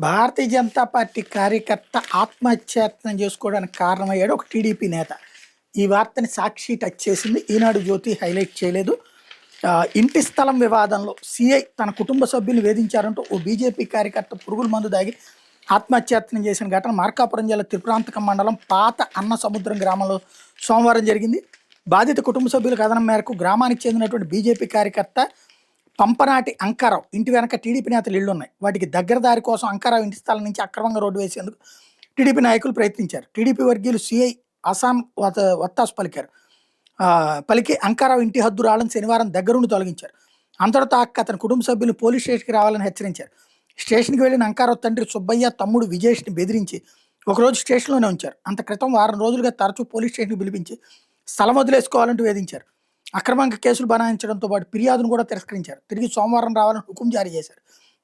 Bharatiya Janata party కార్యకర్త ఆత్మహత్యాయత్నం చేసుకోవడానికి కారణమయ్యాడు ఒక టీడీపీ నేత. ఈ వార్తని సాక్షి టచ్ చేసింది, ఈనాడు జ్యోతి హైలైట్ చేయలేదు. ఇంటి స్థలం వివాదంలో సిఐ తన కుటుంబ సభ్యులు వేధించారంటూ ఓ బీజేపీ కార్యకర్త పురుగుల మందు దాగి ఆత్మహత్యాయత్నం చేసిన ఘటన మార్కాపురం జిల్లా త్రిపురాంతకం మండలం పాత అన్న సముద్రం గ్రామంలో సోమవారం జరిగింది. బాధిత కుటుంబ సభ్యుల కథనం మేరకు గ్రామానికి చెందినటువంటి బీజేపీ కార్యకర్త పంపనాటి అంకారావు ఇంటి వెనక టీడీపీ నేతలు ఇళ్లు ఉన్నాయి. వాటికి దగ్గర దారి కోసం అంకారావు ఇంటి స్థలం నుంచి అక్రమంగా రోడ్డు వేసేందుకు టీడీపీ నాయకులు ప్రయత్నించారు. టీడీపీ వర్గీయులు సిఐ అసాం వత్తాసు పలికి అంకారావు ఇంటి హద్దు రాళ్ళని శనివారం దగ్గరుండి తొలగించారు. అంతటితో అతని కుటుంబ సభ్యులు పోలీస్ స్టేషన్కి రావాలని హెచ్చరించారు. స్టేషన్కి వెళ్ళిన అంకారావు తండ్రి సుబ్బయ్య తమ్ముడు విజేష్ని బెదిరించి ఒకరోజు స్టేషన్లోనే ఉంచారు. అంత క్రితం వారం రోజులుగా తరచూ పోలీస్ స్టేషన్కి పిలిపించి స్థలం వదిలేసుకోవాలంటూ వేధించారు. అక్రమంగా కేసులు బనాయించడంతో పాటు ఫిర్యాదును కూడా తిరస్కరించారు. తిరిగి సోమవారం రావాలని హుకుం జారీ చేశారు.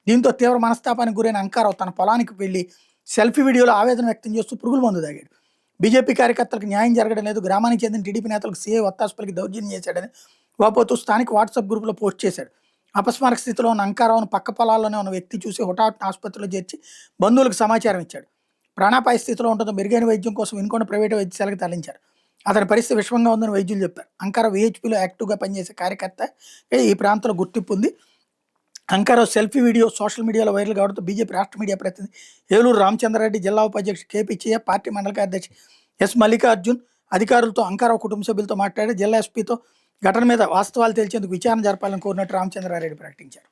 దీంతో తీవ్ర మనస్తాపానికి గురైన అంకారావు తన పొలానికి వెళ్లి సెల్ఫీ వీడియోలో ఆవేదన వ్యక్తం చేస్తూ పురుగుల మందు తాగాడు. బీజేపీ కార్యకర్తలకు న్యాయం జరగడం లేదు, గ్రామానికి చెందిన టీడీపీ నేతలకు సీఐ వత్తాసుపల్లికి దౌర్జన్యం చేశాడని వాపోతూ స్థానిక వాట్సాప్ గ్రూపులో పోస్ట్ చేశాడు. అపస్మారక స్థితిలో ఉన్న అంకారావును పక్క పొలాల్లోనే ఉన్న వ్యక్తి చూసి హుటాహుటిన ఆసుపత్రిలో చేర్చి బంధువులకు సమాచారం ఇచ్చాడు. ప్రాణాపాయ స్థితిలో ఉండడంతో మెరుగైన వైద్యం కోసం వినుకొండ ప్రైవేటు వైద్యశాలకు తరలించారు. అతని పరిస్థితి విషమంగా ఉందని వైద్యులు చెప్పారు. అంకారావు విహెచ్పీలో యాక్టివ్గా పనిచేసే కార్యకర్త ఈ ప్రాంతంలో గుర్తింపు ఉంది. అంకారావు సెల్ఫీ వీడియో సోషల్ మీడియాలో వైరల్ కావడంతో బీజేపీ రాష్ట్ర మీడియా ప్రతినిధి ఏలూరు రామచంద్రారెడ్డి, జిల్లా ఉపాధ్యక్షుడు కేపీ చెయ్య, పార్టీ మండల కార్యదర్శి ఎస్ మల్లికార్జున్ అధికారులతో అంకారావు కుటుంబ సభ్యులతో మాట్లాడి జిల్లా ఎస్పీతో ఘటన మీద వాస్తవాలు తేల్చేందుకు విచారణ జరపాలని కోరినట్టు రామచంద్రారెడ్డి ప్రకటించారు.